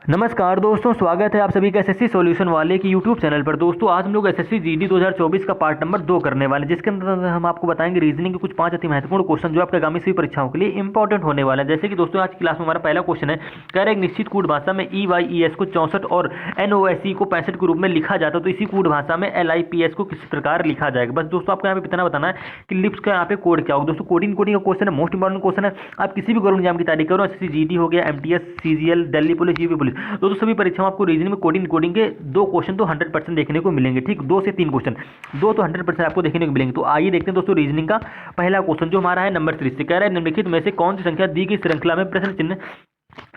नमस्कार दोस्तों, स्वागत है आप सभी का एसएससी सॉल्यूशन वाले की यूट्यूब चैनल पर। दोस्तों आज हम लोग एसएससी जीडी 2024 का पार्ट नंबर 2 करने वाले हैं, जिसके अंदर हम आपको बताएंगे रीजनिंग के कुछ 5 अति महत्वपूर्ण क्वेश्चन जो आपके आगामी सभी परीक्षाओं के लिए इंपॉर्टेंट होने वाले हैं। जैसे कि दोस्तों आज की क्लास में हमारा पहला क्वेश्चन है, कह रहे एक निश्चित कूट भाषा में EYES को 64 और NOSE को 65 के रूप में लिखा जाता है, तो इसी कूट भाषा में LIPS को किस प्रकार लिखा जाएगा। बस दोस्तों आपको यहाँ पे इतना बताना है कि लिप्स का यहाँ पे कोड क्या होगा। दोस्तों कोडिंग का क्वेश्चन है, मोस्ट इंपॉर्टेंट क्वेश्चन है। आप किसी भी गवर्नमेंट एग्जाम की तैयारी करो, एसएससी जीडी हो गया, MTS, CGL, Delhi police, UP police, दोस्तों सभी परीक्षा आपको रीजनिंग में कोडिंग के 2 क्वेश्चन तो 100% देखने को मिलेंगे। ठीक, 2 से 3 क्वेश्चन, 2 तो 100% आपको देखने को मिलेंगे। तो आइए देखते हैं दोस्तों रीजनिंग का पहला क्वेश्चन जो हमारा है नंबर 3 से। कह रहा है निम्नलिखित में से कौन सी संख्या दी गई श्रृंखला में प्रश्न चिन्ह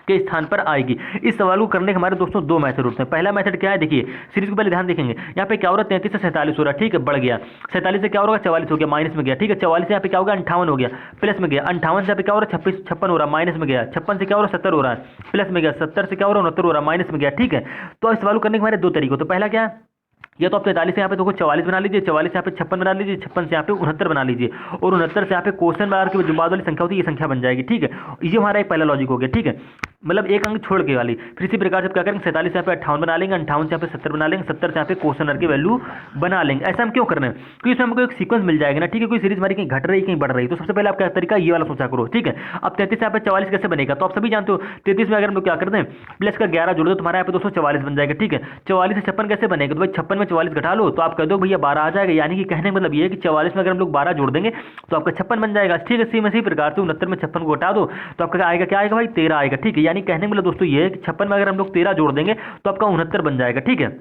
के स्थान पर आएगी। इस सवाल को करने के हमारे दोस्तों 2 मेथड होते हैं। पहला मेथड क्या है, देखिए सीरीज को पहले ध्यान देखेंगे। यहाँ पे क्या हो रहा है, 33 से 47 हो रहा है, ठीक है, बढ़ गया। 47 से क्या होगा, 44 हो गया, माइनस में गया, ठीक है। 44 से यहाँ पे क्या होगा, 58 हो गया, प्लस में गया। 58 से यहाँ पे क्या हो रहा है, 56 हो रहा है, माइनस में गया। 56 से क्या हो रहा है, 70 हो रहा है, प्लस में गया। 70 से क्या हो रहा है, 69 हो रहा है, माइनस में गया, ठीक है। तो इस सवाल को करने के हमारे 2 तरीके। तो पहला क्या है, या तो आप 43 से यहाँ पे देखो 44 बना लीजिए, 44 से यहाँ पे 56 बना लीजिए, 56 से यहाँ पे 69 बना लीजिए, और 69 से यहाँ पे क्वेश्चन मार्क की जो बाद वाली संख्या होती है ये संख्या बन जाएगी, ठीक है। ये हमारा एक पहला लॉजिक हो गया, ठीक है, मतलब एक अंक छोड़ के वाली। फिर इसी प्रकार से क्या करेंगे, 47 से यहाँ पे 58 बना लेंगे, 58 से यहाँ पे 70 बना लेंगे, 70 से यहाँ पे क्वेश्चन मार्क की वैल्यू बना लेंगे। ऐसा हम क्यों कर रहे हैं, क्योंकि इसमें हमको एक सीक्वेंस मिल जाएगा ना, ठीक है। कोई सीरीज हमारी कहीं घट रही कहीं बढ़ रही, तो सबसे पहले आपका तरीका ये वाला सोचा करो, ठीक है। अब 33 से यहाँ पे 44 कैसे बनेगा, तो आप सभी जानते हो 33 में अगर हम लोग क्या करते हैं, प्लस का 11 जोड़ दो, तुम्हारा यहाँ पे दोस्तों 44 बन जाएगा, ठीक है। 44 से 56 कैसे बनेगा, तो भाई 56 में 44 घटा लो तो आप कह दो भैया 12 आ जाएगा। यानी कि कहने का मतलब ये है कि 44 में अगर हम लोग 12 जोड़ देंगे तो आपका 56 बन जाएगा, ठीक है। इसी प्रकार से 69 में 56 को घटा दो तो आपका आएगा, क्या आएगा भाई, 13 आएगा, ठीक है। यानी कहने का मतलब दोस्तों ये है कि 56 में अगर हम लोग 13 जोड़ देंगे तो आपका 69 बन जाएगा, ठीक है।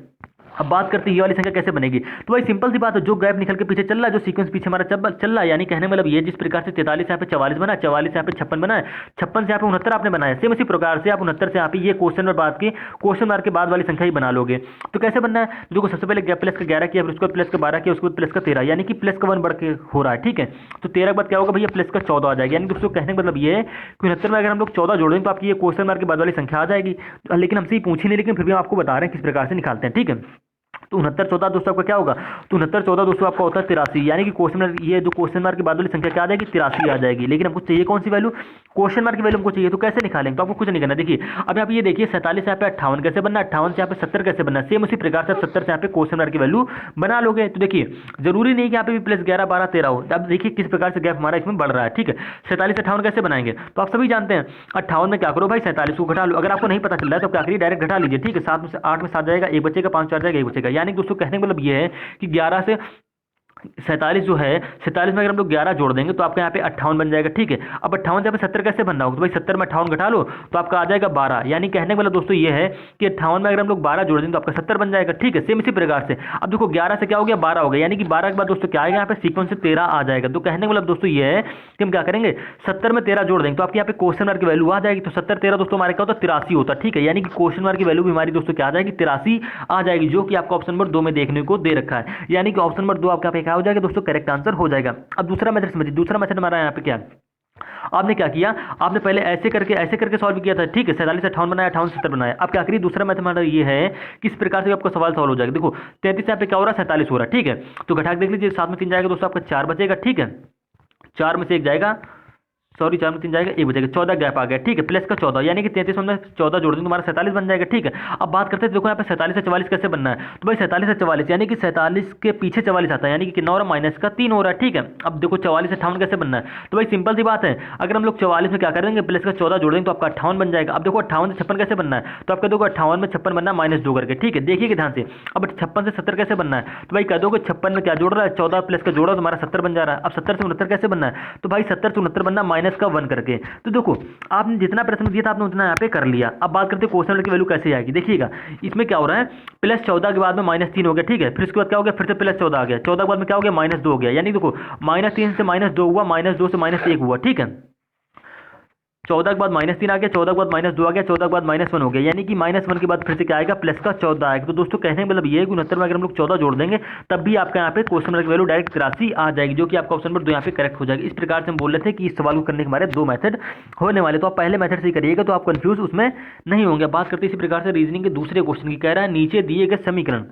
अब बात करते हैं ये वाली संख्या कैसे बनेगी। तो भाई सिंपल सी बात है, जो गैप निकल के पीछे चल रहा है, जो सीक्वेंस पीछे हमारा चल रहा है, यानी कहने मतलब ये जिस प्रकार से 43 यहाँ पे 44 बना, 44 यहाँ पे 56 बना है, 56 से यहाँ पे 69 आपने बनाया, सेम इसी प्रकार से आप 69 से यहाँ पे ये क्वेश्चन मार्क के बाद वाली संख्या ही बना लोगे। तो कैसे बनना है, देखो सबसे पहले गैप प्लस का 11 किया, फिर उसके बाद प्लस का 12 किया, उसके बाद प्लस का 13, यानी कि प्लस का 1 बढ़ के हो रहा है, ठीक है। तो 13 के बाद क्या होगा भैया, प्लस का 14 आ जाएगा। यानी दोस्तों कहने का मतलब ये है कि 69 में अगर हम लोग 14 जोड़ दें तो आपकी ये क्वेश्चन मार्क के बाद वाली संख्या आ जाएगी। लेकिन हमसे ही पूछी नहीं, लेकिन फिर भी हम आपको बता रहे हैं किस प्रकार से निकालते हैं, ठीक है। तो 69 14 दोस्तों आपका क्या होगा, तो 69 14 दोस्तों आपका होता है 83, यानी कि क्वेश्चन मार्क, ये जो क्वेश्चन मार्क के बाद वाली संख्या क्या आ जाएगी, 83 आ जाएगी। लेकिन हमको चाहिए कौन सी वैल्यू, क्वेश्चन मार्क की वैल्यू हमको चाहिए, तो कैसे निकालेंगे, तो आपको कुछ नहीं करना। देखिए अब यहाँ पे ये देखिए 47 से यहाँ पे 58 कैसे बनना, 58 से यहाँ पे 70 कैसे बनना, सेम उसी प्रकार से आप 70 से यहाँ पे क्वेश्चन मार्क की वैल्यू बना लोगे। तो देखिए जरूरी नहीं कि यहाँ पे भी प्लस 11 12 13 हो। अब देखिए किस प्रकार से गैप हमारा इसमें बढ़ रहा है, ठीक है। 47 से 58 कैसे बनाएंगे, तो आप सभी जानते हैं 58 में क्या करो भाई, 47 को घटा लो। अगर आपको नहीं पता चल रहा है तो क्या करिए, डायरेक्ट घटा लीजिए, ठीक है। 7 में से 8 में 7 जाएगा, एक बचेगा, 5 4 जाएगा, एक बचेगा। यानी दोस्तों कहने का मतलब ये है कि 11 से 47 जो है, 47 में अगर हम लोग 11 जोड़ देंगे तो आपका यहाँ पे 58 बन जाएगा, ठीक है। अब 58 से यहाँ पे 70 कैसे बनना होगा, तो भाई 70 में 58 घटा लो तो आपका आ जाएगा 12। यानी कहने का मतलब दोस्तों ये है कि 58 में अगर हम लोग 12 जोड़ देंगे तो आपका 70 बन जाएगा, ठीक है। सेम इसी प्रकार से अब देखो 11 से क्या हो गया, 12 हो गया, यानी कि 12 के बाद दोस्तों क्या आएगा, यहाँ पे सीक्वेंस से 13 आ जाएगा। तो कहने का मतलब दोस्तों ये है कि हम क्या करेंगे, 70 में 13 जोड़ देंगे तो आपके यहाँ पे क्वेश्चन मार्क की वैल्यू आ जाएगी। तो 70 13 दोस्तों हमारे क्या होता है, 83 होता है, ठीक है। यानी कि क्वेश्चन मार्क की वैल्यू भी हमारी दोस्तों क्या आ जाएगी, 83 आ जाएगी, जो कि आपका ऑप्शन नंबर 2 में देखने को दे रखा है। यानी कि ऑप्शन नंबर 2 आपका क्या हो जाएगा दोस्तों, करेक्ट आंसर हो जाएगा। अब दूसरा मेथड समझिए, दूसरा मेथड हमारा यहाँ पे क्या, आपने क्या किया, आपने पहले ऐसे करके सॉल्व किया था, ठीक है। 47 से 58 बनाया, 58 से 70 बनाया। अब क्या करिए, दूसरा मेथड हमारा ये है किस प्रकार से आपका सवाल सॉल्व हो जाएगा। देखो 33 यहाँ पे क्या हो रहा है, 47 हो रहा है, ठीक है। तो घटा के देख लीजिए, 7 में 3 जाएगा दोस्तों आपका 4 बचेगा, ठीक है। 4 में से 1 जाएगा, सॉरी 4 में 3 जाएगा, 1 बचेगा, 14 गैप आ गया, ठीक है। प्लस का 14, यानी कि 33 में 14 जोड़ देंगे तुम्हारा 47 बन जाएगा, ठीक है। अब बात करते हैं, देखो यहाँ पे 47 से 44 कैसे बनना है, तो भाई 47 से 44 यानी कि 47 के पीछे 44 आता है, यानी कि कितना हो रहा है, माइनस का 3 हो रहा है, ठीक है। अब देखो 44 से 58 कैसे बनना है, तो भाई सिंपल सी बात है, अगर हम लोग 44 में क्या करेंगे, प्लस का 14 जोड़ देंगे तो आपका 58 बन जाएगा। अब देखो 58 से 56 कैसे बनना है, तो आपका देखो 58 में 56 बनना है माइनस 2 करके, ठीक है। देखिए ध्यान से, अब 56 से 70 कैसे बनना है, तो भाई कह दो कि 56 में क्या जोड़ रहा है, 14 प्लस का जोड़ा तो हमारा 70 बन जा रहा है। अब 70 से 69 कैसे बनना है, तो भाई 70 से 69 बनना माइनस का 1 करके। तो देखो आपने जितना प्रश्न दिया था आपने उतना यहाँ पे कर लिया। अब बात करते हैं क्वेश्चन की वैल्यू कैसे आएगी। देखिएगा इसमें क्या हो रहा है, प्लस 14 के बाद में माइनस 3 हो गया, ठीक है। फिर उसके बाद क्या हो गया, फिर से प्लस 14 आ गया, 14 के बाद में क्या हो गया, माइनस 2 हो गया। यानी देखो माइनस 3 से माइनस 2 हुआ, माइनस 2 से माइनस 1 हुआ, ठीक है। 14 के बाद माइनस 3 आ गया, 14 के बाद माइनस 2 आ गया, 14 के बाद माइनस 1 हो गया, यानी कि माइनस 1 के बाद फिर से क्या आएगा, प्लस का 14 आएगा। तो दोस्तों कहने का मतलब ये है कि 69 में अगर हम लोग 14 जोड़ देंगे तब भी आपका यहाँ पे क्वेश्चन मार्क की वैल्यू डायरेक्ट 83 आ जाएगी, जो कि आपका ऑप्शन नंबर 2 यहाँ पे करेक्ट हो जाएगी। इस प्रकार से हम बोल रहे थे कि इस सवाल को करने के हमारे 2 मेथड होने वाले, तो आप पहले मेथड से ही करिएगा तो आप कंफ्यूज उसमें नहीं होंगे। बात करते इसी प्रकार से रीजनिंग के दूसरे क्वेश्चन की, कह रहा है नीचे दिए गए समीकरण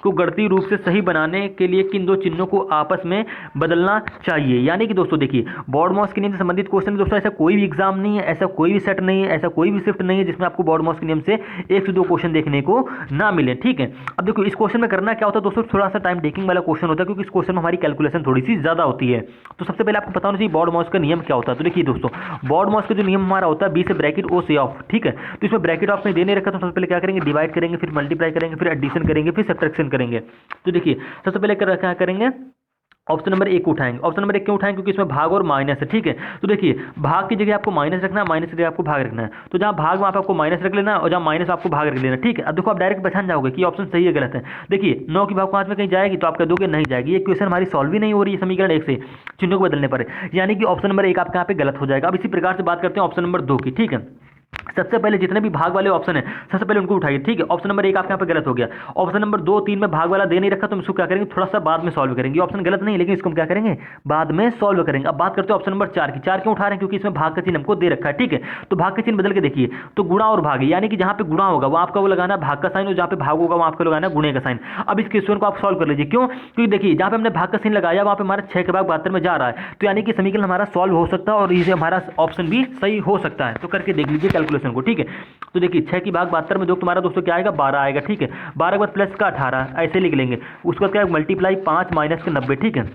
को गणितीय रूप से सही बनाने के लिए किन दो चिन्हों को आपस में बदलना चाहिए। यानी कि दोस्तों देखिए, बॉडमॉस के नियम से संबंधित क्वेश्चन दोस्तों ऐसा कोई भी एग्जाम नहीं है, ऐसा कोई भी सेट नहीं है, ऐसा कोई भी शिफ्ट नहीं है जिसमें आपको बॉडमॉस के नियम से 1 से 2 क्वेश्चन देखने को ना मिले। ठीक है, अब देखो इस क्वेश्चन में करना क्या होता है दोस्तों, थोड़ा सा टाइम टेकिंग वाला क्वेश्चन होता है क्योंकि इस क्वेश्चन में हमारी कैलकुलेशन थोड़ी सी ज्यादा होती है। तो सबसे पहले आपको पता होना चाहिए बॉडमॉस का नियम क्या होता है। तो देखिए दोस्तों, बॉडमॉस का जो नियम हमारा होता है बी से ब्रैकेट ओ से ऑफ। ठीक है, तो इसमें ब्रैकेट ऑफ में देने रखा तो सबसे पहले क्या करेंगे, डिवाइड करेंगे, फिर मल्टीप्लाई करेंगे, फिर एडिशन करेंगे, फिर सब्ट्रैक्शन करेंगे। तो देखिए सबसे पहले क्या करेंगे, ऑप्शन नंबर 1 उठाएंगे। ऑप्शन नंबर 1 क्यों उठाएंगे, क्योंकि इसमें भाग और माइनस है। ठीक है, तो देखिए भाग की जगह आपको माइनस रखना है, माइनस की जगह आपको भाग रखना है। तो जहां भाग वहां पे आपको माइनस रख लेना है और जहां माइनस आपको भाग रख लेना। ठीक है, अब देखो आप डायरेक्ट पहचान जाओगे कि ऑप्शन सही है गलत है। देखिए 9 की भाग 5 में कहीं जाएगी तो आप कह दोगे नहीं जाएगी, ये क्वेश्चन हमारी सॉल्व ही नहीं हो रही है समीकरण 1 से चिन्हों को बदलने पर, यानी कि ऑप्शन नंबर 1 आपका यहाँ पे गलत हो जाएगा। अब इसी प्रकार से बात करते हैं ऑप्शन नंबर 2 की। ठीक है, सबसे पहले जितने भी भाग वाले ऑप्शन है सबसे पहले उनको उठाइए। ठीक है, ऑप्शन नंबर 1 आपके यहाँ पे गलत हो गया। ऑप्शन नंबर 2, 3 में भाग वाला दे नहीं रखा तो हम इसको क्या करेंगे, थोड़ा सा बाद में सॉल्व करेंगे। ऑप्शन गलत नहीं लेकिन इसको हम क्या करेंगे, बाद में सॉल्व करेंगे। अब बात करते हैं ऑप्शन नंबर 4 की। 4 क्यों उठा रहे हैं, क्योंकि इसमें भाग का चिन्ह हमको दे रखा है। ठीक है, तो भाग का चिन्ह बदल के देखिए, तो गुणा और भाग, यानी कि जहां पे गुणा होगा वो आपका वो लगाना है भाग का साइन और जहां पे भाग होगा वहां आपको लगाना है गुणे का साइन। अब इस क्वेश्चन को आप सॉल्व कर लीजिए। क्यों, क्योंकि देखिए जहां पे हमने भाग का साइन लगाया वहां पे हमारा 6 के भाग 72 में जा रहा है, तो यानी कि समीकरण हमारा सॉल्व हो सकता है और इसे हमारा ऑप्शन भी सही हो सकता है। तो करके देख लीजिए कैलकुलेशन को। ठीक है, तो देखिए 6 की भाग 72 में जो तुम्हारा दोस्तों क्या आएगा, 12 आएगा। ठीक है, 12 के बाद प्लस का 18 ऐसे लिख लेंगे, उसके बाद क्या मल्टीप्लाई 5 माइनस के 90। ठीक है,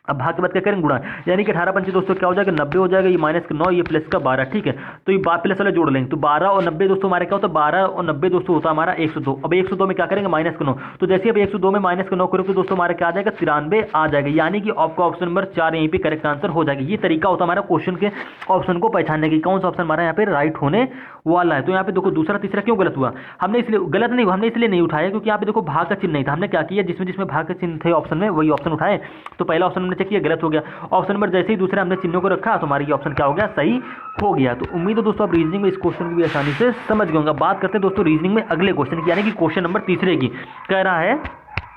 अब भाग के बाद क्या करेंगे गुणा, यानी कि 18 पंचे दोस्तों क्या हो जाएगा 90 हो जाएगा, ये माइनस का 9 ये प्लस का 12। ठीक है, तो ये प्लस वाले जोड़ लेंगे तो 12 और 90 दोस्तों हमारे क्या होता है, 12 और 90 दोस्तों होता है हमारा 102। अब 102 में क्या करेंगे माइनस का 9, तो जैसे अब 102 में माइनस का 9 करोगे तो दोस्तों हमारा क्या आ जाएगा 93 आ जाएगा, यानी कि आपका ऑप्शन नंबर 4 यहीं पे करेक्ट आंसर हो जाएगा। ये तरीका होता है हमारा क्वेश्चन के ऑप्शन को पहचानने की, कौन सा ऑप्शन हमारा यहाँ पे राइट होने वाला है। तो यहाँ पे देखो दूसरा तीसरा क्यों गलत हुआ, हमने इसलिए गलत नहीं हुआ, हमने इसलिए नहीं उठाया क्योंकि यहाँ पे देखो भाग का चिन्ह नहीं था। हमने क्या किया, जिसमें जिसमें भाग का चिन्ह थे ऑप्शन में वही ऑप्शन उठाए, तो पहला ऑप्शन हमने चेक किया गलत हो गया। ऑप्शन नंबर जैसे ही दूसरे हमने चिन्हों को रखा तो हमारी ये ऑप्शन क्या हो गया, सही हो गया। तो उम्मीद है दोस्तों आप रीजनिंग में इस क्वेश्चन को भी आसानी से समझ गए होंगे। बात करते हैं दोस्तों रीजनिंग में अगले क्वेश्चन की, यानी कि क्वेश्चन नंबर 3 की। कह रहा है,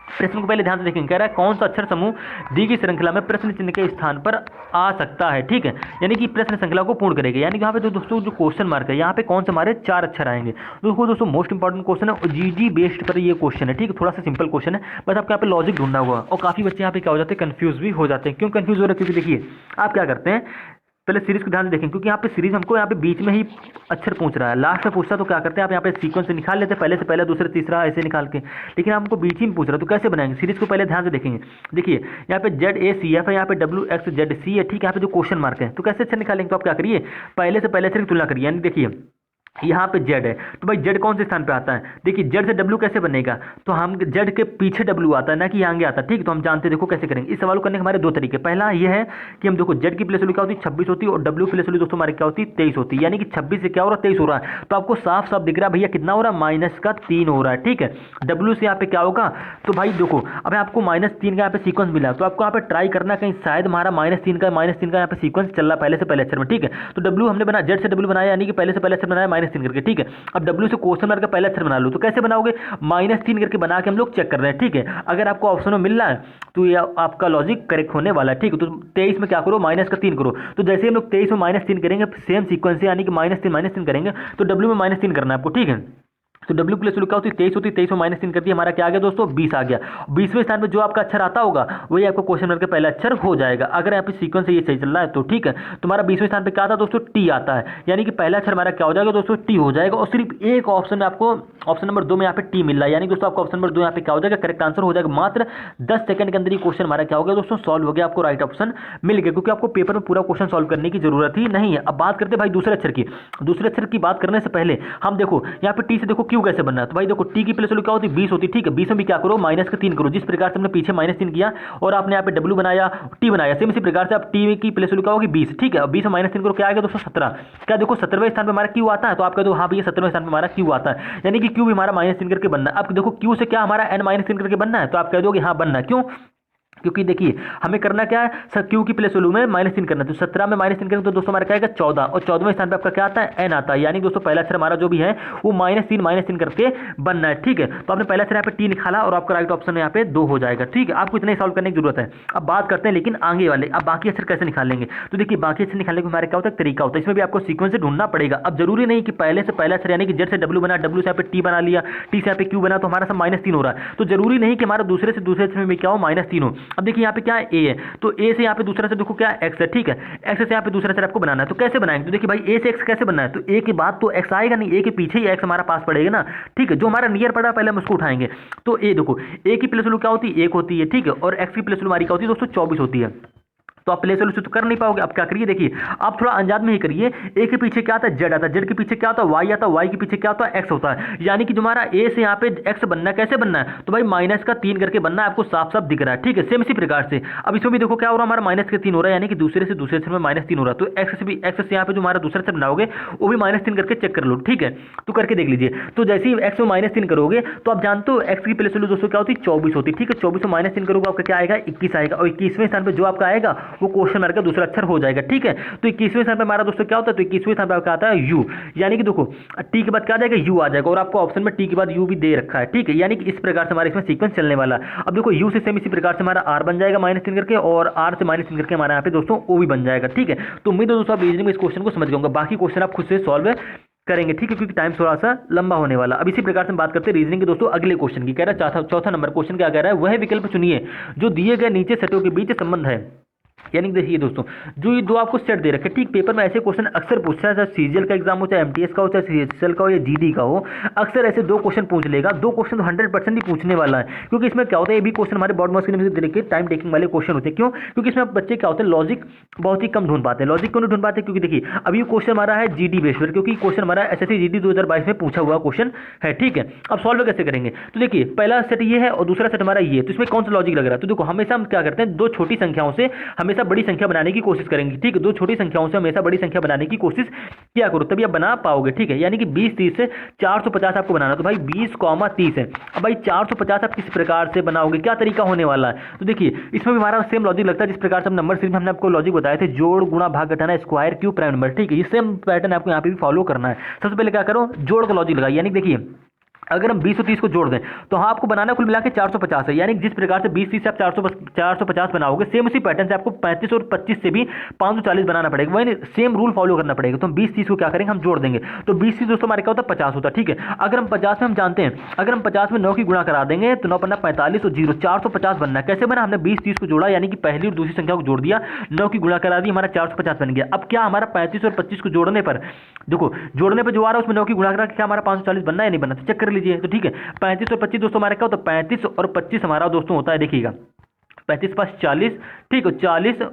प्रश्न को पहले ध्यान से देखेंगे, कह रहा है कौन सा अक्षर समूह दी की श्रृंखला में प्रश्न चिन्ह के स्थान पर आ सकता है। ठीक है, यानी कि प्रश्न श्रृंखला को पूर्ण करेगा, यानी कि यहाँ पे तो दोस्तों जो क्वेश्चन मार्क है यहाँ पे कौन से हमारे 4 अक्षर आएंगे। दोस्तों मोस्ट इंपॉर्टेंट क्वेश्चन है, जीजी बेस्ड पर ये क्वेश्चन है। ठीक है, थोड़ा सा सिंपल क्वेश्चन है, बस आपको यहाँ पे लॉजिक ढूंढना होगा। और काफी बच्चे यहाँ पे क्या हो जाते हैं, कंफ्यूज भी हो जाते हैं। क्यों कंफ्यूज हो रहे हैं, क्योंकि देखिए आप क्या करते हैं, पहले सीरीज को ध्यान से देखें, क्योंकि यहाँ पे सीरीज हमको यहाँ पे बीच में ही अक्षर पूछ रहा है, लास्ट में पूछता तो क्या करते हैं आप यहाँ पे सीक्वेंस से निकाल लेते हैं, पहले से पहले दूसरे तीसरा ऐसे निकाल के, लेकिन हमको बीच ही में पूछ रहा है तो कैसे बनाएंगे। सीरीज को पहले ध्यान से देखेंगे, देखिए यहाँ पे ZACF है, यहाँ पे WXZC है। ठीक है, यहाँ पे जो क्वेश्चन मार्क है तो कैसे अक्षर निकालेंगे, तो आप क्या करिए पहले से पहले अक्षर की तुलना करिए। यानी देखिए यहाँ पे Z है तो भाई Z कौन से स्थान पे आता है, देखिए Z से W कैसे बनेगा, तो हम Z के पीछे W आता है ना कि आगे आता है। ठीक है, तो हम जानते हैं, देखो कैसे करेंगे। इस सवाल को करने के हमारे 2 तरीके, पहला ये है कि हम देखो Z की प्लेस वैल्यू क्या होती है 26 होती है और W प्लेस वैल्यू दोस्तों हमारी क्या होती है 23 होती है, यानी कि 26 से क्या हो रहा है 23 हो रहा है, तो आपको साफ साफ दिख रहा है भैया कितना हो रहा है -3 हो रहा है। ठीक है, W से यहाँ पे क्या होगा, तो भाई देखो अब आपको -3 का यहाँ पे सीक्वेंस मिला, तो आपको यहाँ पे ट्राई करना कहीं शायद हमारा -3 का यहाँ पे सीक्वेंस चल रहा है पहले से पहले अक्षर में। ठीक है, तो W हमने बना Z से W बनाया, यानी कि पहले से पहले अक्षर बनाया -3 करके। ठीक है, अब W से क्वेश्चन मार्क का पहला अक्षर बना लो, तो कैसे बनाओगे -3 करके बना के हम लोग चेक कर रहे हैं। ठीक है, अगर आपको ऑप्शन में मिल रहा है तो ये आपका लॉजिक करेक्ट होने वाला है। ठीक है, तो 23 में क्या करो -3 करो, तो जैसे हम लोग 23 में -3 करेंगे सेम सीक्वेंस से, यानी कि -3 करेंगे तो W में -3 करना है आपको। ठीक है, तो W प्लस क्या होती है 23 होती है, 23 में -3 कर दिया, हमारा क्या आ गया दोस्तों 20 आ गया। 20वें स्थान पे जो आपका अक्षर आता होगा वही आपको क्वेश्चन मार्क का पहला अक्षर हो जाएगा। अगर यहाँ पे सीक्वेंस से ये सही चल रहा है तो ठीक है, तुम्हारा 20वें स्थान पे क्या आता है दोस्तों T आता है, यानी कि पहला अक्षर हमारा क्या हो जाएगा दोस्तों T हो जाएगा। और सिर्फ एक ऑप्शन में आपको ऑप्शन नंबर 2 में यहाँ पे T मिल रहा है, यानी दोस्तों आपका ऑप्शन नंबर 2 यहाँ पे क्या हो जाएगा करेक्ट आंसर हो जाएगा। मात्र 10 सेकंड के अंदर ये क्वेश्चन हमारा क्या हो गया दोस्तों सॉल्व हो गया, आपको राइट ऑप्शन मिल गया, क्योंकि आपको पेपर में पूरा क्वेश्चन सॉल्व करने की जरूरत ही नहीं है। अब बात करते हैं भाई दूसरे अक्षर की। दूसरे अक्षर की बात करने से पहले हम देखो यहाँ पे T से देखो Q कैसे बनना है, तो भाई देखो T की प्लेस वैल्यू क्या होती है 20 होती है। ठीक है, 20 में भी क्या करो -3 करो, जिस प्रकार से हमने पीछे -3 किया और आपने यहाँ पे W बनाया T बनाया, सेम इसी प्रकार से आप T की प्लेस वैल्यू क्या होगी 20। ठीक है, अब 20 में -3 करो क्या आएगा दोस्तों 17। क्या देखो 17वें स्थान पे हमारा Q आता है, तो आप कह दो हाँ भैया 17वें स्थान पे हमारा Q आता है, यानी कि Q भी हमारा -3 करके बनना है। अब देखो Q से क्या हमारा N -3 करके बनना है, तो आप कह दोगे हाँ बनना है। क्यों, क्योंकि देखिए हमें करना क्या है सर, क्यू की प्लेस वैल्यू में -3 करना है, तो 17 में -3 करेंगे तो दोस्तों हमारा क्या आएगा 14, और 14वें स्थान पे आपका क्या आता है एन आता है, यानी दोस्तों पहला अक्षर हमारा जो भी है वो -3 करके बनना है। ठीक है, तो आपने पहला अक्षर यहाँ पे टी निकाला और आपका राइट ऑप्शन यहाँ पे 2 हो जाएगा। ठीक है, आपको इतना ही सॉल्व करने की जरूरत है। अब बात करते हैं लेकिन आगे वाले, अब बाकी अक्षर कैसे निकालेंगे, तो देखिए बाकी अक्षर निकालने का हमारे क्या होता है तरीका होता है, इसमें भी आपको सीक्वेंस से ढूंढना पड़ेगा। अब जरूरी नहीं कि पहले से पहला अक्षर यानी कि जेड से डब्ल्यू बना, डब्ल्यू से यहाँ पे टी बना लिया, टी से यहाँ पे क्यू बना, तो हमारा सब -3 हो रहा है, तो जरूरी नहीं कि हमारा दूसरे से दूसरे अक्षर में क्या हो -3 हो। अब देखिए यहाँ पे क्या है ए है, तो ए से यहाँ पे दूसरा से देखो क्या एक्स है। ठीक है, एक्स से यहाँ पे दूसरा से आपको बनाना है, तो कैसे बनाएंगे, तो देखिए भाई ए से एक्स कैसे बनना है, तो ए के बाद तो एक्स आएगा नहीं, ए के पीछे ही एक्स हमारा पास पड़ेगा ना। ठीक है, जो हमारा नियर पड़ा पहले हम उसको उठाएंगे, तो ए देखो ए की प्लेस वैल्यू क्या होती है 1 होती है। ठीक है, और एक्स की प्लेस वैल्यू हमारी क्या होती है दोस्तों 24 होती है, तो आप प्लेस वैल्यू तो कर नहीं पाओगे। आप क्या करिए, देखिए आप थोड़ा अंदाज में ही करिए, ए के पीछे क्या आता है जेड आता है, जेड के पीछे क्या होता है वाई आता है, वाई के पीछे क्या होता है एक्स होता है, यानी कि जो हमारा ए से यहाँ पे एक्स बनना है कैसे बनना है, तो भाई -3 करके बनना है, आपको साफ साफ दिख रहा है। ठीक है, सेम इसी प्रकार से अब इसमें भी देखो क्या हो रहा है हमारा -3 हो रहा है, यानी कि दूसरे से दूसरे अक्षर में -3 हो रहा है, तो एक्स से भी एक्स से यहाँ पे जो हमारा दूसरा अक्षर बनाओगे वो भी -3 करके चेक कर लो। ठीक है, तो करके देख लीजिए, तो जैसे ही एक्स में -3 करोगे तो आप जानते हो एक्स की प्लेस वैल्यू दोस्तों क्या होती है 24 होती है। ठीक है, 24 में -3 करोगे आपका क्या आएगा 21 आएगा, और 21वें स्थान पर जो आपका आएगा वो क्वेश्चन मार्क का दूसरा अक्षर हो जाएगा। ठीक है, तो 21वें स्थान पे हमारा दोस्तों क्या होता है, तो 21वें स्थान पे आपका आता है यू, यानी कि देखो टी के बाद क्या आ जाएगा यू आ जाएगा, और आपको ऑप्शन में टी के बाद यू भी दे रखा है। ठीक है, यानी कि इस प्रकार से हमारा इसमें सीक्वेंस चलने वाला है। अब देखो यू से सेम इसी प्रकार से हमारा आर बन जाएगा -3 करके, और आर से -3 करके हमारा यहाँ पे दोस्तों ओ भी बन जाएगा। ठीक है, तो उम्मीद है दोस्तों आप रीजनिंग में इस क्वेश्चन को समझ गए होंगे, बाकी क्वेश्चन आप खुद से सॉल्व करेंगे। ठीक है, क्योंकि टाइम थोड़ा सा लंबा होने वाला। अब इसी प्रकार से हम बात करते हैं रीजनिंग के दोस्तों अगले क्वेश्चन की। कह रहा है चौथा नंबर क्वेश्चन क्या कह रहा है, वह विकल्प चुनिए जो दिए गए नीचे सेटों के बीच संबंध है। यानी देखिए दोस्तों जो ये दो आपको सेट दे रखे, ठीक पेपर में ऐसे क्वेश्चन अक्सर पूछता है, चाहे सीजीएल का एग्जाम हो, चाहे एमटीएस का हो, चाहे सीएचएल का हो या जीडी का हो, अक्सर ऐसे 2 क्वेश्चन पूछ लेगा। 2 क्वेश्चन तो 100% ही पूछने वाला है, क्योंकि इसमें क्या होता है ये भी क्वेश्चन हमारे बोर्ड मार्क्स के देखिए टाइम टेकिंग वाले क्वेश्चन होते हैं। क्यों, क्योंकि इसमें बच्चे क्या होते हैं लॉजिक बहुत ही कम ढूंढ पाते हैं। लॉजिक क्यों नहीं ढूंढ पाते, क्योंकि देखिए अभी क्वेश्चन हमारा है जीडी बेस पर, क्योंकि क्वेश्चन हमारा एसएससी जीडी 2022 में पूछा हुआ क्वेश्चन है। ठीक है, अब सॉल्व कैसे करेंगे, तो देखिए पहला सेट ये है और दूसरा सेट हमारा ये है, तो इसमें कौन सा लॉजिक लग रहा है, तो देखो हमेशा हम क्या करते हैं 2 छोटी संख्याओं से हमेशा बड़ी संख्या बनाने की कोशिश करेंगे। ठीक है, 2 छोटी संख्याओं से हमेशा बड़ी संख्या बनाने की कोशिश किया करो, तभी आप बना पाओगे। ठीक है, यानी कि 20 30 से 450 आपको बनाना, तो भाई 20, 30 है। अब भाई 450 आप किस प्रकार से बनाओगे, क्या तरीका होने वाला है, तो देखिए इसमें भी हमारा सेम लॉजिक लगता है जिस प्रकार से हम नंबर सीरीज में हमने आपको लॉजिक बताए थे, जोड़ गुणा भाग घटाना स्क्वायर क्यूब प्राइम नंबर। ठीक है, ये सेम पैटर्न आपको यहाँ पे भी फॉलो करना है। सबसे पहले क्या करो, जोड़ का लॉजिक लगाइए, यानी देखिए अगर हम 20 और 30 को जोड़ दें तो हाँ आपको बनाना कुल मिला के 450 है, यानी जिस प्रकार से 20 30 से आप 450 बनाओगे, सेम उसी पैटर्न से आपको 35 और 25 से भी 540 बनाना पड़ेगा, वही सेम रूल फॉलो करना पड़ेगा। तो हम 20 30 को क्या करेंगे, हम जोड़ देंगे, तो 20 30 दोस्तों हमारे क्या होता है 50 होता है। ठीक है, अगर हम 50 में हम जानते हैं, अगर हम 50 में 9 की गुणा करा देंगे तो 9 पन्ना 45 और 0 450 बनना है। कैसे बना, हमने 20 30 को जोड़ा, यानी कि पहली और दूसरी संख्या को जोड़ दिया, 9 की गुणा करा दी, हमारा 450 बन गया। अब क्या हमारा 35 और 25 को जोड़ने पर, देखो जोड़ने पर जो आ रहा है उसमें 9 की गुणा करा, क्या हमारा 540 बनना है नहीं बनना, तो चेक कर लीजिए। तो ठीक है, 35 और 25 दोस्तों हमारे क्या होता है 35 और 25 हमारा दोस्तों होता है, देखिएगा 35 पास 40, ठीक है 40,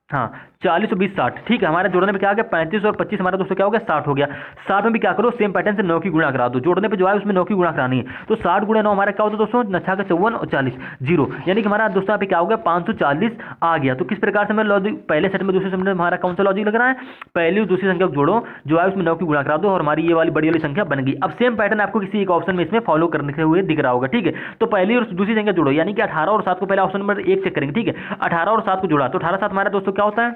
हाँ 40 और 20 60। ठीक है, हमारे जोड़ने पे क्या आ गया 35 और 25 हमारा दोस्तों क्या हो गया 60 हो गया। 60 में भी क्या करो, सेम पैटर्न से 9 की गुणा करा दो, जोड़ने पे जो है उसमें 9 की गुणा करानी है, तो 60 गुणा 9 हमारा क्या होता है दोस्तों 9 का 54 और 40 0, यानी कि हमारा दोस्तों यहाँ पे क्या हो गया 540 आ गया। तो किस प्रकार से हमें लॉजिक पहले सेट में दूसरे सेट में हमारा कौन सा लॉजिक लग रहा है, पहली और दूसरी संख्या को जोड़ो, जो है उसमें 9 की गुणा करा दो और हमारी ये वाली बड़ी वाली संख्या बन गई। अब सेम पैटर्न आपको किसी एक ऑप्शन में इसमें फॉलो करने हुए दिख रहा होगा। ठीक है, तो पहली और दूसरी संख्या जोड़ो, यानी कि 18 और 7 को पहले ऑप्शन नंबर 1 चेक करेंगे। ठीक है, 18 और 7 को जोड़ा तो 18 7 हमारा दोस्तों क्या होता है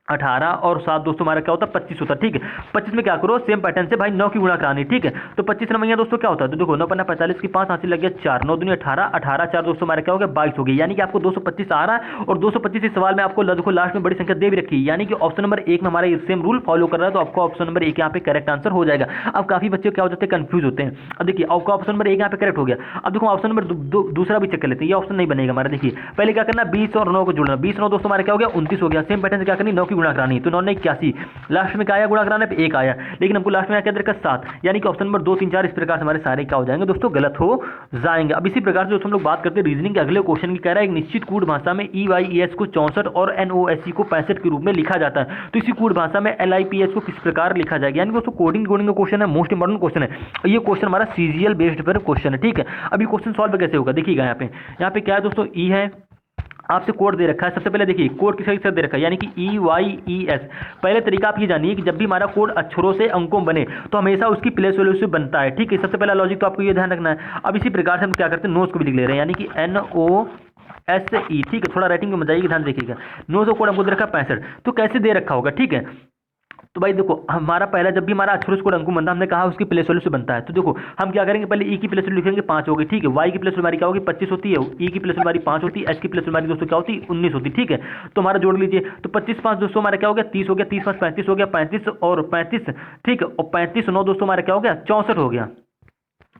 18 और 7 दोस्तों हमारा क्या होता है 25 होता है। ठीक है, 25 में क्या करो, सेम पैटर्न से भाई 9 की गुणा करानी। ठीक है, तो 25 नंबर दोस्तों क्या होता है, तो देखो 9 पन्ना 45 की 5 हासिल लग गया 4, 9 दूनी 18, 18 4 दोस्तों हमारे क्या हो गया 22 हो गई, यानी कि आपको 225 आ रहा है, और 225 इस सवाल में आपको देखो लास्ट में बड़ी संख्या दे भी रखी है, यानी कि ऑप्शन नंबर 1 में हमारा ये सेम रूल फॉलो कर रहा है, तो आपको ऑप्शन नंबर 1 यहाँ पे करेक्ट आंसर हो जाएगा। अब काफी बच्चे क्या हो जाते हैं कंफ्यूज होते हैं। अब देखिए आपका ऑप्शन नंबर 1 यहाँ पे करेक्ट हो गया। अब देखो ऑप्शन नंबर दूसरा भी चेक कर लेते हैं, ये ऑप्शन नहीं बनेगा हमारा। देखिए पहले क्या करना, 20 और 9 को जोड़ना, 20 9 दोस्तों हमारे क्या हो गया 29 हो गया, सेम पैटर्न से क्या करनी 9 की गुणा करानी, तो 9 ने 81, लास्ट में क्या आया गुणा कराने पे 1 आया, लेकिन हमको लास्ट में क्या देखा 7, यानी कि ऑप्शन नंबर 2 3 4 इस प्रकार से हमारे सारे क्या हो जाएंगे दोस्तों गलत हो जाएंगे। अब इसी प्रकार से दोस्तों हम लोग बात करते हैं रीजनिंग के अगले क्वेश्चन की। कह रहा है एक निश्चित कूट भाषा में EYES को 64 और NOSE को 65 के रूप में लिखा जाता है, तो इसी कूट भाषा में LIPS को किस प्रकार लिखा जाएगा, यानी दोस्तों कोडिंग का क्वेश्चन है, मोस्ट इंपॉर्टेंट क्वेश्चन है, ये क्वेश्चन हमारा CGL बेस्ड पर क्वेश्चन है। ठीक है, अभी क्वेश्चन सॉल्व कैसे होगा देखिएगा, यहाँ पे क्या है दोस्तों E है, आपसे कोड दे रखा है। सबसे पहले देखिए कोड किस तरह दे रखा है, यानी कि EYES। पहले तरीका आप ये जानिए कि जब भी हमारा कोड अक्षरों से अंकों बने तो हमेशा उसकी प्लेस वैल्यू से बनता है। ठीक है, सबसे पहला लॉजिक तो आपको ये ध्यान रखना है। अब इसी प्रकार से हम क्या करते हैं नोट्स को भी लिख ले रहे हैं, यानी कि SE, ठीक है, थोड़ा राइटिंग में मजा आएगी, ध्यान देखिएगा। 900 कोड हमको दे रखा 65, तो कैसे दे रखा होगा, ठीक है। तो भाई देखो हमारा पहला जब भी हमारा अक्षरों कोड अंकुर बनता है, हमने कहा उसकी प्लेस वैल्यू से बनता है। तो देखो हम क्या करेंगे, पहले ई की प्लेस वैल्यू लिखेंगे 5 होगी, ठीक है। वाई की प्लेस वैल्यू हमारी क्या होगी 25 होती है, ई की प्लेस वैल्यू हमारी 5 होती है, एच की प्लेस वैल्यू हमारी दोस्तों क्या होती है 19 होती है, ठीक है। तो हमारा जोड़ लीजिए, तो 25 5 दोस्तों हमारा क्या हो गया 30 हो गया, 30 5 35 हो गया, 35 और 35, ठीक है, और 35 9 दोस्तों हमारा क्या हो गया 64 हो गया।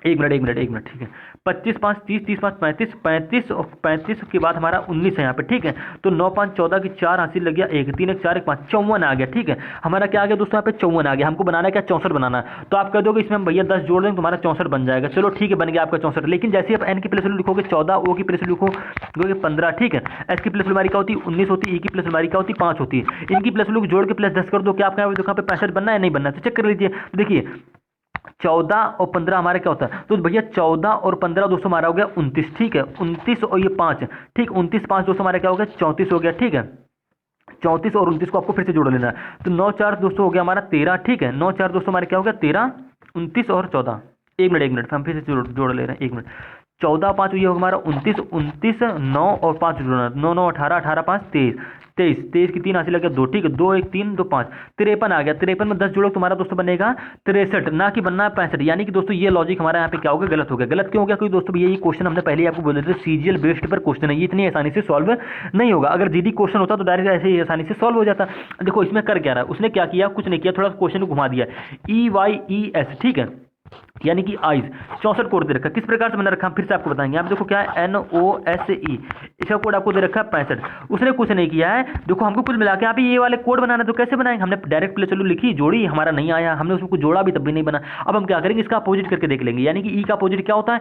एक मिनट, ठीक है। 25 5 30, 30 5 35, 35 और 35 के बाद हमारा 19 है यहाँ पे, ठीक है। तो 9 5 14 की 4 हासिल लग गया, 1 3 1 4 1 5 54 आ गया, ठीक है। हमारा क्या आ गया दोस्तों यहाँ पे 54 आ गया। हमको बनाना है क्या 64 बनाना है, तो आप कह दोगे इसमें हम भैया 10 जोड़ देंगे तुम्हारा 64 बन जाएगा। चलो ठीक है, बन गया आपका 64। लेकिन जैसे आप एन की प्लेस वैल्यू लिखोगे 14, ओ की प्लेस वैल्यू लिखोगे 15, ठीक है। एस की प्लेस वैल्यू हमारी क्या होती है 19 होती है, ई की प्लेस वैल्यू हमारी क्या होती है 5 होती है। इनकी प्लेस वैल्यू जोड़ के प्लस 10 कर दो, क्या आपका यहाँ पे 65 बनना है नहीं बनना है, तो चेक कर लीजिए। देखिए 14 और 15 हमारे क्या होता है, तो भैया 14 और 15 दोस्तों हमारा हो गया 29, ठीक है। 29 और ये 5, ठीक, 29 5 दोस्तों हमारा क्या हो गया 34 हो गया, ठीक है। 34 और 29 को आपको फिर से जोड़ लेना है, तो 9 4 दोस्तों हो गया हमारा 13, ठीक है। 9 4 दोस्तों हमारे क्या हो गया 13, 29 और 14। एक मिनट हम फिर से जोड़ ले रहे हैं, 1 मिनट। 14 5 ये होगा हमारा 29, 29 9 और 5 जोड़ना, 9 9 18 18 5 23, 23 की 3 हासिल लग गया 2, ठीक है। 2 1 3 2 5 53 आ गया। 53 में 10 जोड़ो तुम्हारा दोस्तों बनेगा 63, ना कि बनना है 65। यानी कि दोस्तों ये लॉजिक हमारा यहाँ पे क्या हो गया गलत हो गया। गलत क्यों हो गया, क्योंकि दोस्तों ये क्वेश्चन हमने पहले ही आपको बोले थे सीजीएल बेस्ड पर क्वेश्चन है, ये इतनी आसानी से सॉल्व नहीं होगा। अगर जीडी क्वेश्चन होता तो डायरेक्ट ऐसे ही आसानी से सॉल्व हो जाता। देखो इसमें कर क्या रहा है, उसने क्या किया, कुछ नहीं किया, थोड़ा क्वेश्चन को घुमा दिया, EYES, ठीक है, यानी कि आइज 64 कोड दे रखा है। किस प्रकार से बना रखा है फिर से आपको बताएंगे। आप देखो क्या है NOSE, इसका कोड आपको दे रखा है 65। उसने कुछ नहीं किया है, देखो हमको कुछ मिला के आप ये वाले कोड बनाना, तो कैसे बनाएंगे, हमने डायरेक्ट प्लेस वैल्यू लिखी जोड़ी, हमारा नहीं आया, हमने उसको जोड़ा भी तब भी नहीं बना। अब हम क्या करेंगे, इसका अपोजिट करके देख लेंगे। यानी कि ई का अपोजिट क्या होता है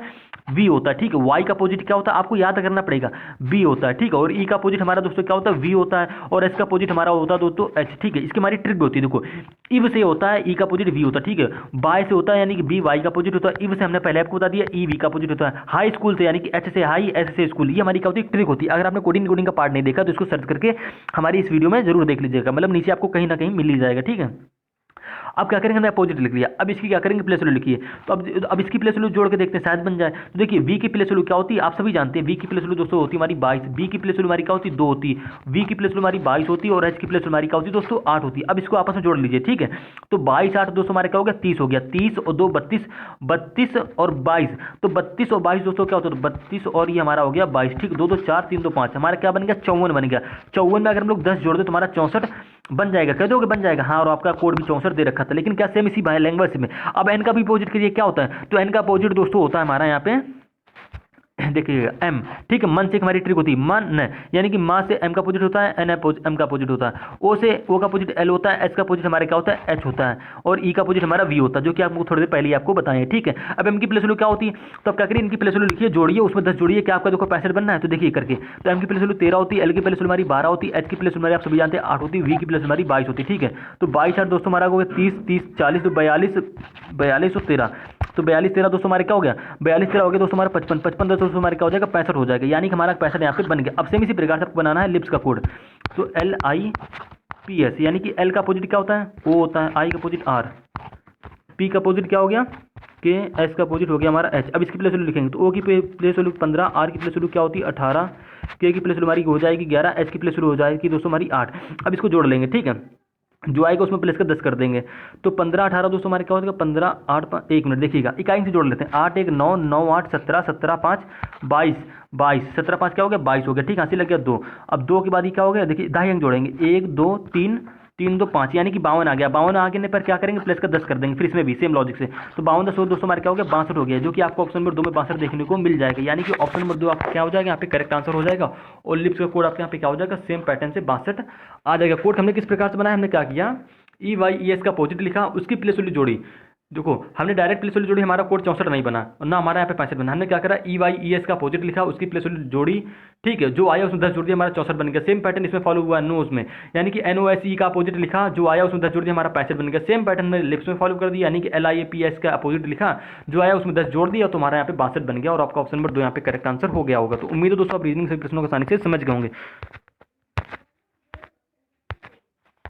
V होता है, ठीक है। वाई का अपोजिट क्या होता है आपको याद करना पड़ेगा, B होता है, ठीक है। और ई का अपोजिट हमारा दोस्तों क्या होता है V होता है, और एस का अपोजिट हमारा होता है दोस्तों H, ठीक है। इसकी हमारी ट्रिक भी होती है, देखो इव से होता है ई का अपोजिट V होता है, ठीक है। बाय से होता है यानी कि B वाई का अपोजिट होता है, इव से हमने पहले आपको बता दिया EV का अपोजिट होता है। हाई स्कूल से यानी कि H से हाई, S से स्कूल, ये हमारी क्या होती है ट्रिक होती है। अगर आपने कोडिंग का पार्ट नहीं देखा तो इसको सर्च करके हमारी इस वीडियो में जरूर देख लीजिएगा, मतलब नीचे आपको कहीं ना कहीं मिल ही जाएगा, ठीक है। अब क्या करेंगे, हमने अपोजिट लिख लिया, अब इसकी क्या करेंगे प्लेस वैल्यू लिखिए। तो अब इसकी प्लेस वैल्यू जोड़ के देखते हैं शायद बन जाए। तो देखिए V की प्लेस वैल्यू क्या होती है आप सभी जानते हैं, V की प्लेस वैल्यू दोस्तों होती है हमारी 22, B की प्लेस वैल्यू हमारी क्या होती है 2 होती है, V की प्लेस वैल्यू हमारी 22 होती है, और H की प्लेस वैल्यू हमारी क्या होती है दोस्तों 8 होती है। अब इसको आपस में जोड़ लीजिए, ठीक है। तो 22 8 दोस्तों हमारे क्या हो गया 30 हो गया, 30 और 2 32, 32 और 22, तो 32 और 22 दोस्तों क्या होता है 32 और ये हमारा हो गया 22, ठीक। 2 2 4 3 2 5, हमारा क्या बन गया 54 बन गया। 54 में अगर हम लोग 10 जोड़ दे तो हमारा 64 बन जाएगा, कह दोगे बन जाएगा, हाँ। और आपका कोड भी 64 दे रखा था, लेकिन क्या सेम इसी लैंग्वेज में। अब एन का भी अपोजिट करिए, क्या होता है, तो एन का अपोजिट दोस्तों होता है हमारा यहाँ पे देखिएगा M, ठीक है। मन से एक हमारी ट्रिक होती है मन, यानी कि माँ से M का अपोजिट होता है, M का अपोजिट होता है। O से O का अपोजिट L होता है, S का अपोजिट हमारे क्या होता है H होता है, और E का अपोजिट हमारा V होता है, जो कि आपको थोड़ी देर पहले ही आपको बताएं, ठीक है। अब M की प्लेस वैल्यू क्या होती है, तो आप क्या करिए इनकी प्लेस वैल्यू लिखिए, जोड़िए, उसमें 10 जोड़िए, क्या आपका देखो 65 बनना है, तो देखिए करके। तो M की प्लेस वैल्यू 13 होती है, L की प्लेस वैल्यू हमारी 12 होती है, H की प्लेस वैल्यू हमारी आप सभी जानते हैं 8 होती है, V की प्लेस हमारी 22 होती है, ठीक है। तो 22 8 दोस्तों हमारा हो गया 30 30 40, तो 42 42 और 13, तो 42 13 दोस्तों हमारे क्या हो गया 42 13 हो गया दोस्तों हमारा 55 55 दोस्तों हमारे क्या हो जाएगा 65 हो जाएगा। यानी कि हमारा 65 यहाँ पे बन गया। अब सेम इसी प्रकार से आपको बनाना है लिप्स का कोड, तो LIPS, यानी कि L का अपोजिट क्या होता है O होता है, I का अपोजिट R, P का अपोजिट क्या हो गया K, S का अपोजिट हो गया हमारा H। अब इसकी प्लेस वैल्यू लिखेंगे, तो O की प्लेस वैल्यू 15, R की प्लेस वैल्यू क्या होती है 18, K की प्लेस वैल्यू हमारी हो जाएगी 11, H की प्लेस वैल्यू हो जाएगी दोस्तों हमारी 8। अब इसको जोड़ लेंगे, ठीक है। जो आएगा उसमें प्लस का 10 कर देंगे, तो 15 18 दोस्तों हमारे क्या हो जाएगा 15 8 5, 1 मिनट देखिएगा, इकाई से जोड़ लेते हैं। 8 1 9 9 8 17 17 5 22 22, 17 5 क्या हो गया 22 हो गया, ठीक। हासिल लग गया 2। अब 2 के बाद ये क्या हो गया, देखिए दाई अंक जोड़ेंगे, 1 2 3 3 2 5, यानी कि 52 आ गया। 52 आगे पर क्या करेंगे प्लस का 10 कर देंगे, फिर इसमें भी सेम लॉजिक से, तो 52 10 दोस्तों हमारे क्या हो गया 62 हो गया, जो कि आपको ऑप्शन नंबर 2 में 62 देखने को मिल जाएगा। यानी कि ऑप्शन नंबर 2 आपका क्या हो जाएगा यहाँ पे करेक्ट आंसर हो जाएगा, और लिप्स का कोड आपके यहाँ पे क्या हो जाएगा सेम पैटर्न से 62 आ जाएगा। कोड हमने किस प्रकार से बनाया, हमने क्या किया EYES का अपोजिट लिखा, उसकी प्लेस वैल्यू जोड़ी। देखो हमने डायरेक्ट प्लेस वैल्यू जोड़ी, हमारा कोड 64 नहीं बना और ना हमारा यहाँ पे 65 बना। हमने क्या करा EYES का अपोजिट लिखा, उसकी प्लेस वैल्यू जोड़ी, ठीक है। जो आया उसमें 10 जोड़ दिया, हमारा 64 बन गया। सेम पैटर्न इसमें फॉलो हुआ नो उसमें, यानी कि NOSE का अपोजिट लिखा, जो आया उसमें 10 जोड़ दिया, हमारा 65 बन गया। सेम पैटर्न में लिप्स में फॉलो कर दिया, यानी कि LIPS का अपोजिट लिखा, जो आया उसमें 10 जोड़ दिया, तो हमारा यहाँ पे 62 बन गया, और आपका ऑप्शन नंबर 2 यहाँ पे करेक्ट आंसर हो गया होगा। तो उम्मीद है दोस्तों आप रीजनिंग से प्रश्नों को आसानी से समझ गए होंगे।